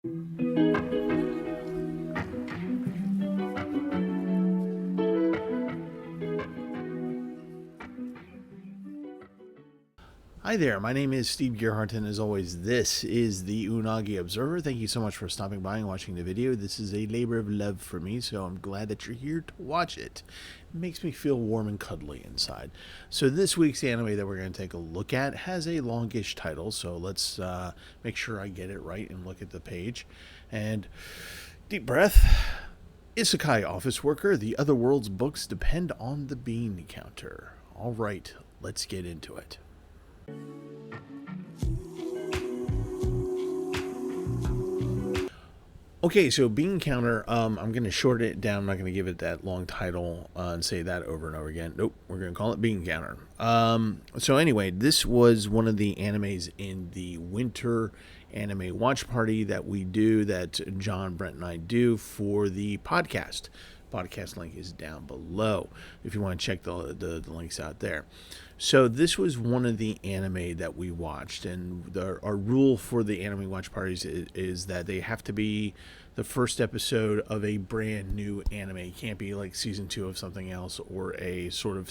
Hi there, my name is Steve Gerhardt, and as always, this is the Unagi Observer. Thank you so much for stopping by and watching the video. This is a labor of love for me, so I'm glad that you're here to watch it. It makes me feel warm and cuddly inside. So this week's anime that we're going to take a look at has a longish title, so let's make sure I get it right and look at the page. And deep breath. Isekai office worker, the other world's books depend on the bean counter. All right, let's get into it. Okay, so bean counter, I'm going to shorten it down. I'm not going to give it that long title and say that over and over again. Nope, we're going to call it bean counter. So anyway, this was one of the animes in the winter anime watch party that we do, that John, Brent, and I do for the podcast. Podcast link is down below if you want to check the links out there. So this was one of the anime that we watched, and our rule for the anime watch parties is that they have to be the first episode of a brand new anime. It can't be like season 2 of something else or a sort of,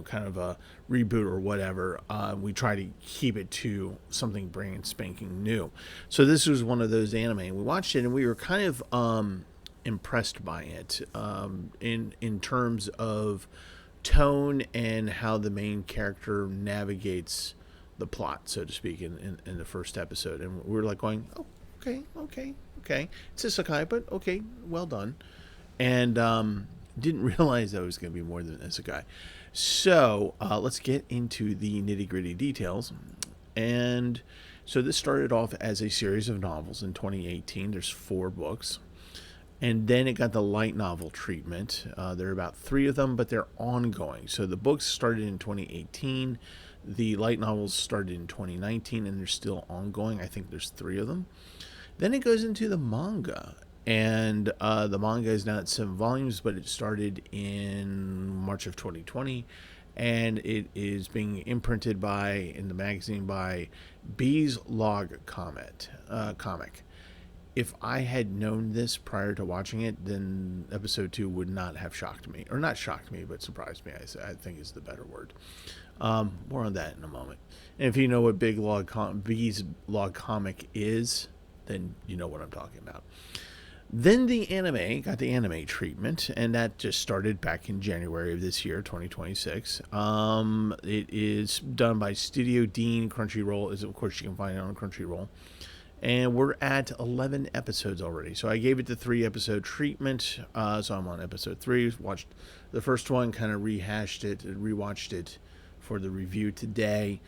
kind of a reboot or whatever. We try to keep it to something brand spanking new. So this was one of those anime. We watched it and we were kind of impressed by it in terms of tone and how the main character navigates the plot, so to speak, in the first episode. And we were like going, oh, okay. It's Isekai, but okay, well done. And didn't realize that it was going to be more than Isekai. So let's get into the nitty-gritty details. And so this started off as a series of novels in 2018. There's 4 books. And then it got the light novel treatment. There are about 3 of them, but they're ongoing. So the books started in 2018. The light novels started in 2019, and they're still ongoing. I think there's 3 of them. Then it goes into the manga. And the manga is now at 7 volumes, but it started in March of 2020. And it is being imprinted in the magazine by Bees Log Comic. If I had known this prior to watching it, then episode 2 would not have shocked me. Or not shocked me, but surprised me, I think is the better word. More on that in a moment. And if you know what Bees Log Comic is, then you know what I'm talking about. Then the anime got the anime treatment, and that just started back in January of this year, 2026. It is done by Studio Dean. Crunchyroll, of course, you can find it on Crunchyroll. And we're at 11 episodes already. So I gave it the 3-episode treatment. So I'm on episode 3. Watched the first one, kind of rehashed it, and rewatched it for the review today.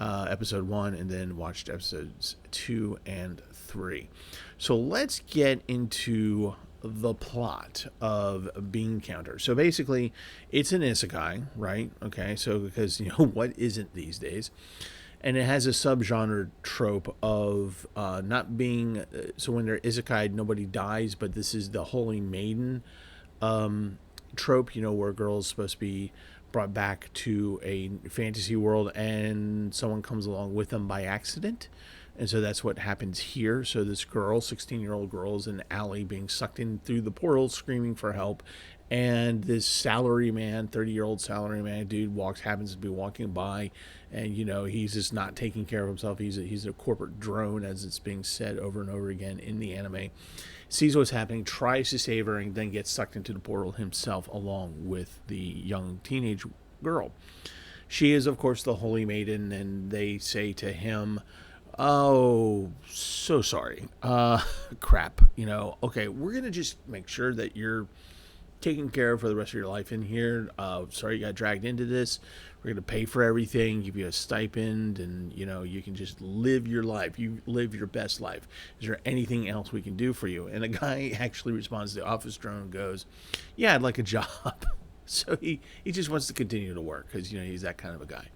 Episode 1, and then watched episodes 2 and 3. So let's get into the plot of Bean Counter. So basically, it's an isekai, right? Okay, so because, what isn't these days? And it has a subgenre trope of not being... So when they're isekai, nobody dies, but this is the Holy Maiden trope, where a girl's supposed to be brought back to a fantasy world and someone comes along with them by accident. And so that's what happens here. So this girl, 16-year-old girl, is in an alley being sucked in through the portal, screaming for help. And this salaryman, 30-year-old salaryman dude happens to be walking by, and he's just not taking care of himself. He's a corporate drone, as it's being said over and over again in the anime. Sees what's happening, tries to save her, and then gets sucked into the portal himself, along with the young teenage girl. She is, of course, the Holy Maiden, and they say to him, "Oh, so sorry. Crap. Okay, we're gonna just make sure that you're taken care of for the rest of your life in here. Sorry you got dragged into this. We're going to pay for everything, give you a stipend, and, you can just live your life. You live your best life. Is there anything else we can do for you?" And a guy actually responds to the office drone and goes, "Yeah, I'd like a job." So he just wants to continue to work because, he's that kind of a guy.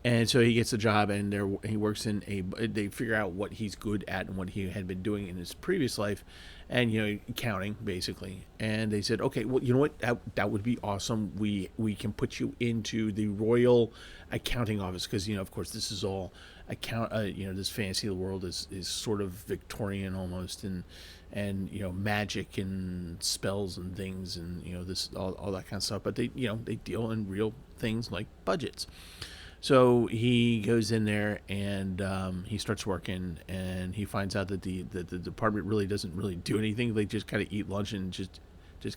And so he gets a job, and he works in they figure out what he's good at and what he had been doing in his previous life, and accounting basically. And they said, okay, well, you know what, that would be awesome. We can put you into the Royal Accounting Office because of course this is all this fantasy world is sort of Victorian almost, and magic and spells and things, and this all that kind of stuff. But they deal in real things like budgets. So he goes in there and he starts working, and he finds out that the department really doesn't really do anything. They just kind of eat lunch and just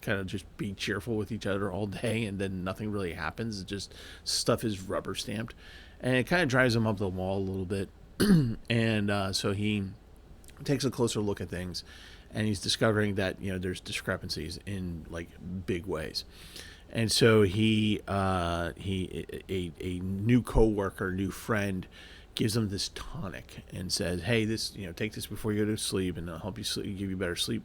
kind of just be cheerful with each other all day, and then nothing really happens. It just stuff is rubber stamped, and it kind of drives him up the wall a little bit. And so he takes a closer look at things, and he's discovering that there's discrepancies in like big ways. And so a new coworker, new friend, gives him this tonic and says, "Hey, take this before you go to sleep, and it'll help you sleep, give you better sleep,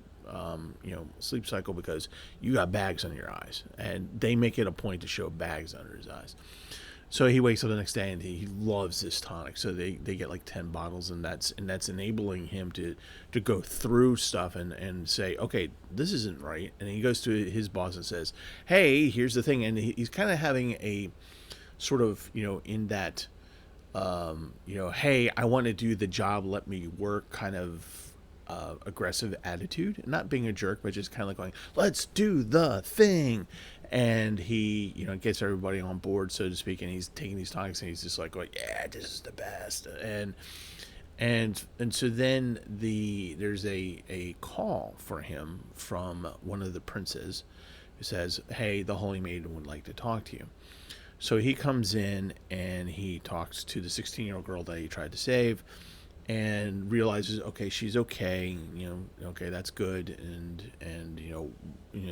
sleep cycle, because you got bags under your eyes." And they make it a point to show bags under his eyes. So he wakes up the next day and he loves this tonic. So they get like 10 bottles, and that's enabling him to go through stuff and say, okay, this isn't right. And he goes to his boss and says, hey, here's the thing. And he's kind of having a sort of, in that, hey, I want to do the job, let me work kind of aggressive attitude. Not being a jerk, but just kind of like going, let's do the thing. And he, gets everybody on board, so to speak, and he's taking these tonics, and he's just like going, yeah, this is the best. And so then there's a call for him from one of the princes who says, hey, the Holy Maiden would like to talk to you. So he comes in and he talks to the 16-year-old girl that he tried to save, and realizes, okay, she's okay, okay, that's good, and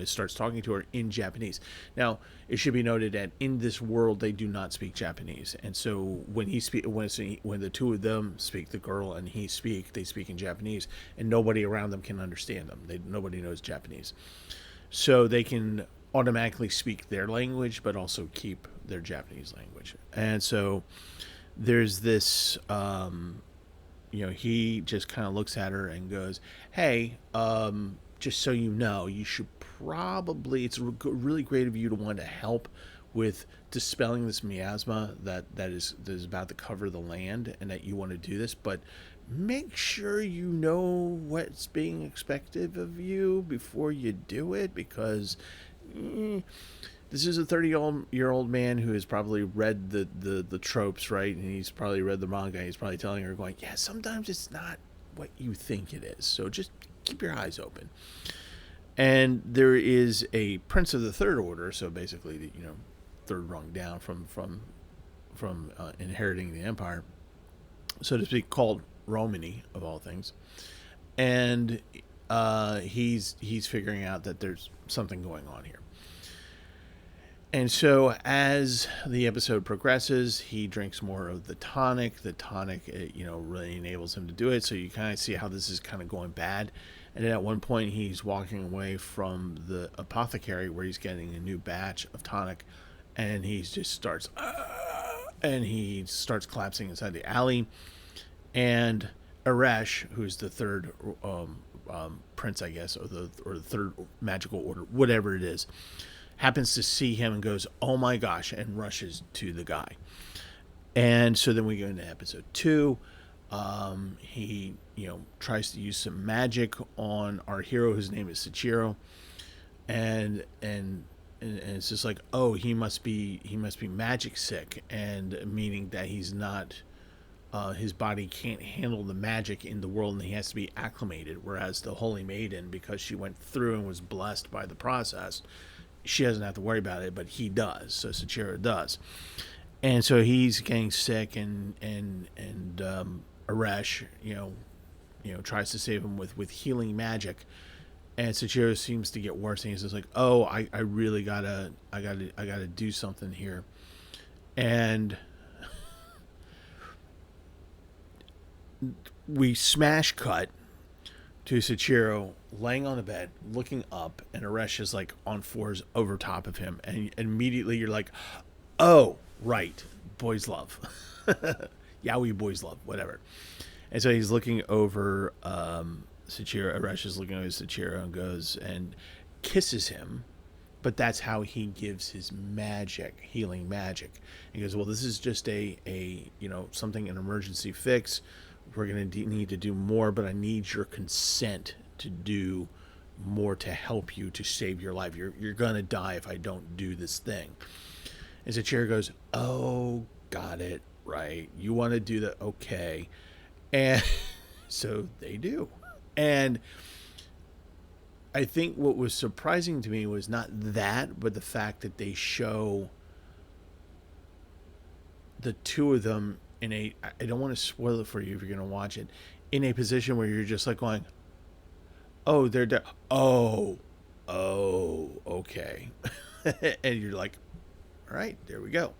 starts talking to her in Japanese. Now, it should be noted that in this world they do not speak Japanese, and so when the two of them speak, the girl and he they speak in Japanese, and nobody around them can understand them. Nobody knows Japanese, so they can automatically speak their language, but also keep their Japanese language. And so there's this. He just kind of looks at her and goes, hey, just so you know, you should probably, it's really great of you to want to help with dispelling this miasma that is about to cover the land, and that you want to do this, but make sure you know what's being expected of you before you do it, because this is a 30-year-old man who has probably read the tropes, right? And he's probably read the manga. He's probably telling her, going, yeah, sometimes it's not what you think it is. So just keep your eyes open. And there is a prince of the third order, so basically the third rung down from inheriting the empire, so to speak, called Romani, of all things. And he's figuring out that there's something going on here. And so as the episode progresses, he drinks more of the tonic. The tonic, really enables him to do it. So you kind of see how this is kind of going bad. And then at one point, he's walking away from the apothecary where he's getting a new batch of tonic. And he just starts, and he starts collapsing inside the alley. And Aresh, who's the third prince, I guess, or the third magical order, whatever it is, happens to see him and goes, oh my gosh, and rushes to the guy. And so then we go into episode 2. He, tries to use some magic on our hero, whose name is Sachiro. And it's just like, oh, he must be magic sick, and meaning that he's not, his body can't handle the magic in the world, and he has to be acclimated. Whereas the Holy Maiden, because she went through and was blessed by the process, she doesn't have to worry about it, but he does. So Sachiro does. And so he's getting sick, and Aresh, tries to save him with healing magic. And Sachiro seems to get worse, and he's just like, oh, I really gotta do something here. And we smash cut to Sachiro laying on the bed, looking up, and Aresh is like on fours over top of him, and immediately you're like, oh, right, boys love. Yaoi boys love, whatever. And so he's looking over Sachiro, Aresh is looking over Sachiro, and goes and kisses him, but that's how he gives his magic, healing magic. He goes, well, this is just a something, an emergency fix. We're going to need to do more, but I need your consent to do more to help you, to save your life. You're going to die if I don't do this thing. And Sachiro goes, oh, got it, right. You want to do that, okay. And so they do. And I think what was surprising to me was not that, but the fact that they show the two of them in a, I don't want to spoil it for you if you're going to watch it, in a position where you're just like going, oh, they're dead. Oh, okay. And you're like, all right, there we go.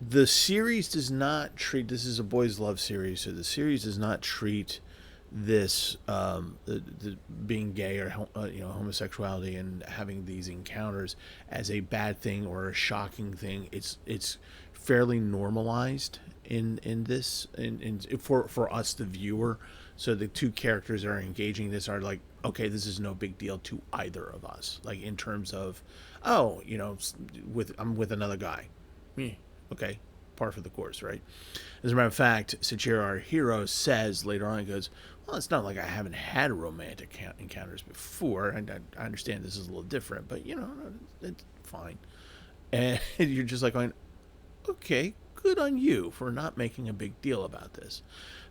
The series does not treat, this is a boys love series, so the series does not treat this the being gay or homosexuality and having these encounters as a bad thing or a shocking thing. It's fairly normalized in this for us, the viewer. So the two characters that are engaging this are like, okay, this is no big deal to either of us, like in terms of, oh, I'm with another guy, okay, par for the course, right? As a matter of fact, Sachiro, our hero, says later on, he goes, well, it's not like I haven't had romantic encounters before. I understand this is a little different, but, it's fine. And you're just like going, okay, good on you for not making a big deal about this.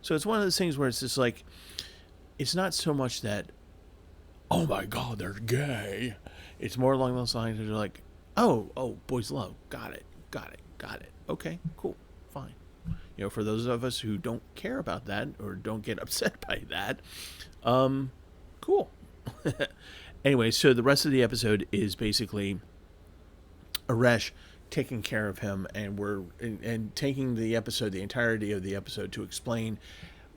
So it's one of those things where it's just like, it's not so much that, oh my God, they're gay. It's more along those lines that they're like, oh, boys love. Got it. Okay, cool, fine. For those of us who don't care about that or don't get upset by that, cool. Anyway, so the rest of the episode is basically Aresh taking care of him, and taking the episode, the entirety of the episode, to explain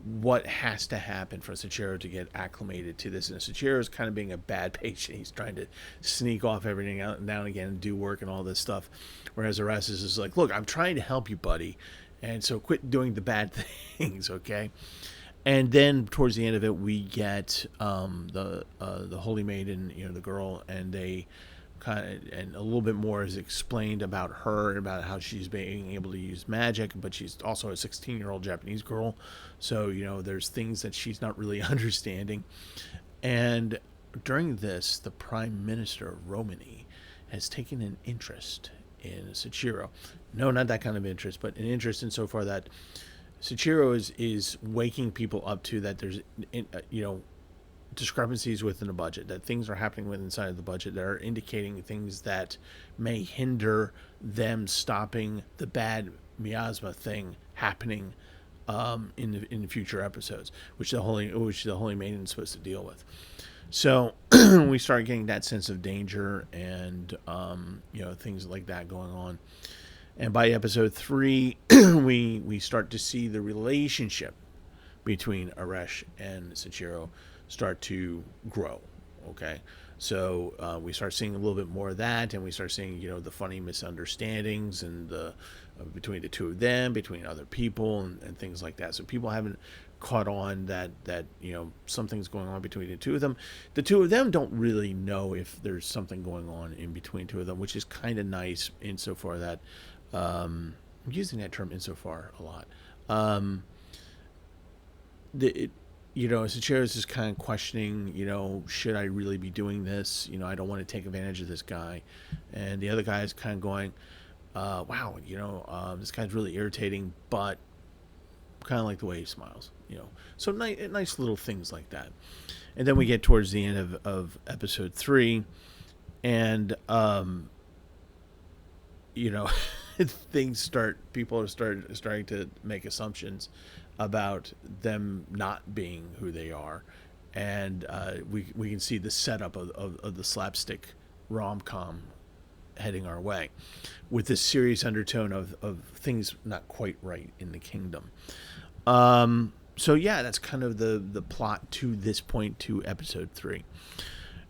what has to happen for Sachiro to get acclimated to this. And Sachiro is kind of being a bad patient. He's trying to sneak off everything out and down again and do work and all this stuff. Whereas Aresh is just like, look, I'm trying to help you, buddy. And so quit doing the bad things, okay? And then towards the end of it, we get the Holy Maiden, the girl, and they and a little bit more is explained about her, about how she's being able to use magic, but she's also a 16-year-old Japanese girl. So, there's things that she's not really understanding. And during this, the Prime Minister of Romani has taken an interest in Sachiro. No, not that kind of interest, but an interest insofar that Sachiro is waking people up to that there's, discrepancies within the budget, that things are happening within inside of the budget that are indicating things that may hinder them stopping the bad miasma thing happening in the future episodes, which the Holy Maiden is supposed to deal with. So we start getting that sense of danger and things like that going on. And by episode 3, we start to see the relationship between Aresh and Sachiro start to grow. Okay, so we start seeing a little bit more of that, and we start seeing the funny misunderstandings and the between the two of them, between other people, and things like that. So people haven't caught on that something's going on between the two of them. The two of them don't really know if there's something going on in between two of them, which is kind of nice insofar that I'm using that term insofar a lot. Sachiro is just kind of questioning, should I really be doing this? I don't want to take advantage of this guy. And the other guy is kind of going, wow, this guy's really irritating, but kind of like the way he smiles, So nice little things like that. And then we get towards the end of episode 3, and, people are starting to make assumptions about them not being who they are, and we can see the setup of the slapstick rom-com heading our way, with this serious undertone of things not quite right in the kingdom. So yeah, that's kind of the plot to this point, to episode 3.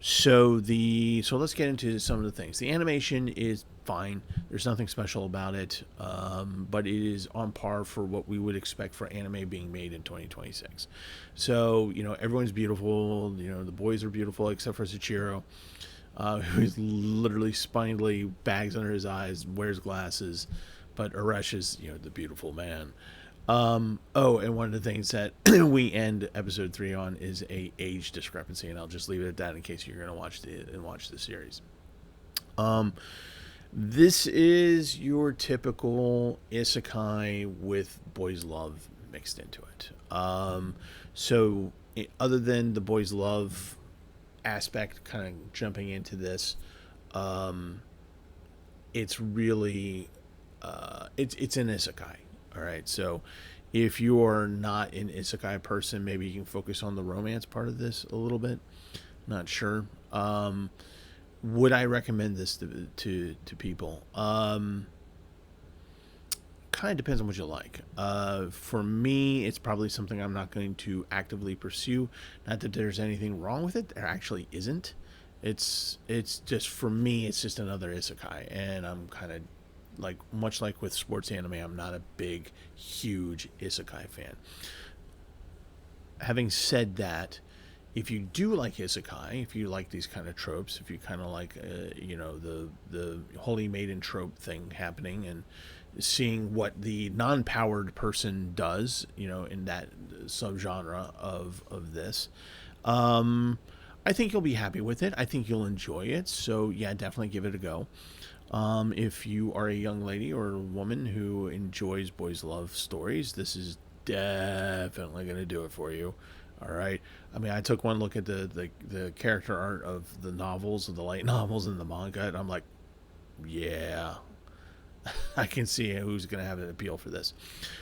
So let's get into some of the things. The animation is fine. There's nothing special about it, but it is on par for what we would expect for anime being made in 2026. So everyone's beautiful. The boys are beautiful except for Sachiro. who's literally spindly, bags under his eyes, wears glasses, but Aresh is, the beautiful man. Oh, and one of the things that we end episode 3 on is a age discrepancy, and I'll just leave it at that in case you're going to watch the series. This is your typical isekai with boys' love mixed into it. Other than the boys' love aspect, kind of jumping into this, it's really it's an isekai. All right, so if you're not an isekai person, maybe you can focus on the romance part of this a little bit. Not sure. Would I recommend this to people? Kind of depends on what you like. For me, it's probably something I'm not going to actively pursue. Not that there's anything wrong with it. There actually isn't. It's just, for me, it's just another isekai, and I'm kind of much like with sports anime, I'm not a big, huge isekai fan. Having said that, if you do like isekai, if you like these kind of tropes, if you kind of like, the holy maiden trope thing happening, and seeing what the non-powered person does, in that subgenre of this, I think you'll be happy with it. I think you'll enjoy it. So yeah, definitely give it a go. If you are a young lady or a woman who enjoys boys' love stories, this is definitely going to do it for you. All right. I mean, I took one look at the character art of the novels, of the light novels and the manga, and I'm like, yeah, I can see who's going to have an appeal for this.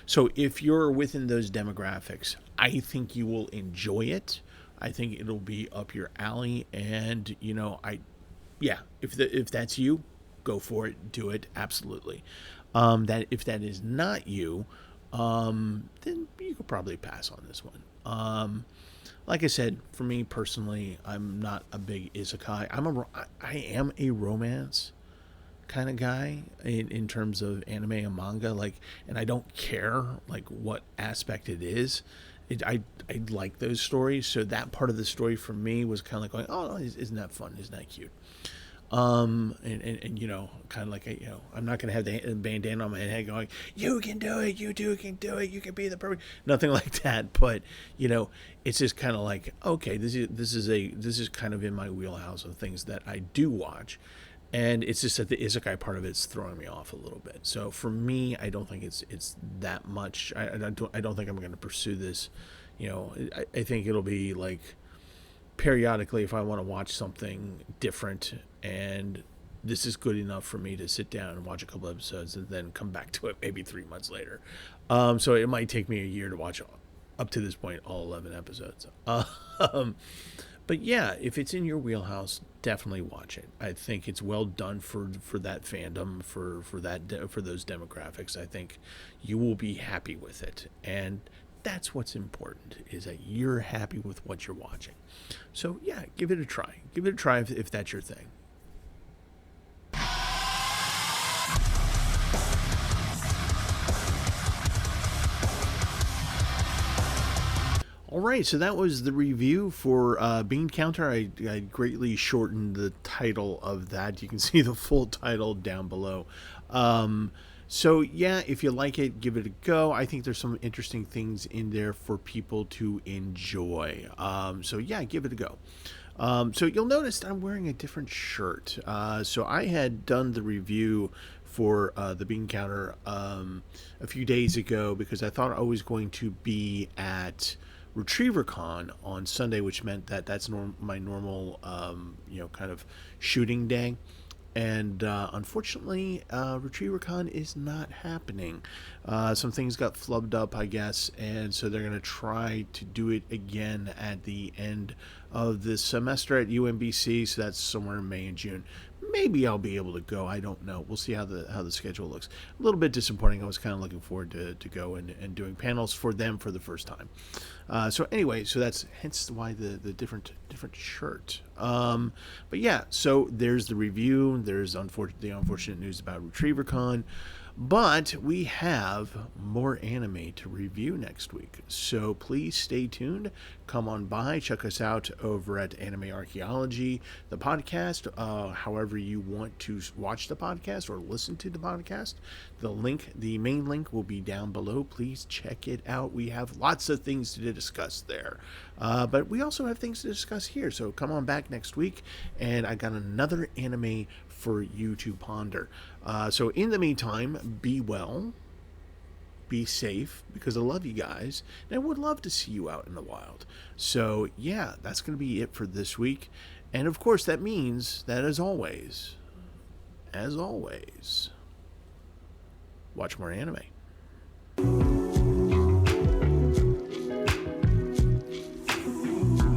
So if you're within those demographics, I think you will enjoy it. I think it'll be up your alley, and if that's you, go for it, do it, absolutely. That if that is not you, then you could probably pass on this one. Like I said, for me personally, I'm not a big isekai. I am a romance kind of guy in terms of anime and manga, and I don't care what aspect it is. I like those stories, so that part of the story for me was kind of like going, oh, isn't that fun? Isn't that cute? And kind of like, I'm not going to have the bandana on my head going, you can do it, you two can do it, you can be the perfect, nothing like that. But, it's just kind of like, okay, this is kind of in my wheelhouse of things that I do watch. And it's just that the isekai part of it's throwing me off a little bit. So for me, I don't think it's that much. I don't think I'm going to pursue this. I think it'll be like periodically if I want to watch something different, and this is good enough for me to sit down and watch a couple episodes and then come back to it maybe 3 months later. So it might take me a year to watch up to this point all 11 episodes. But yeah, if it's in your wheelhouse, definitely watch it. I think it's well done for that fandom, for those demographics. I think you will be happy with it, and that's what's important, is that you're happy with what you're watching. So yeah, give it a try. Give it a try if that's your thing. All right, so that was the review for Bean Counter. I greatly shortened the title of that. You can see the full title down below. So yeah, if you like it, give it a go. I think there's some interesting things in there for people to enjoy. So yeah, give it a go. So you'll notice I'm wearing a different shirt. So I had done the review for the Bean Counter a few days ago because I thought I was going to be at RetrieverCon on Sunday, which meant that that's my normal, kind of shooting day. And unfortunately, RetrieverCon is not happening. Some things got flubbed up, I guess, and so they're going to try to do it again at the end of this semester at UMBC. So that's somewhere in May and June. Maybe I'll be able to go. I don't know. We'll see how the schedule looks. A little bit disappointing. I was kind of looking forward to go and doing panels for them for the first time. So anyway, so that's hence why the different shirt. But yeah, so there's the review. There's the unfortunate news about RetrieverCon. But we have more anime to review next week. So please stay tuned. Come on by. Check us out over at Anime Archaeology, the podcast. However you want to watch the podcast or listen to the podcast. The main link will be down below. Please check it out. We have lots of things to discuss there. But we also have things to discuss here. So come on back next week. And I got another anime for you to ponder. So in the meantime, be well, be safe, because I love you guys, and I would love to see you out in the wild. So yeah, that's going to be it for this week. And of course, that means that as always, watch more anime.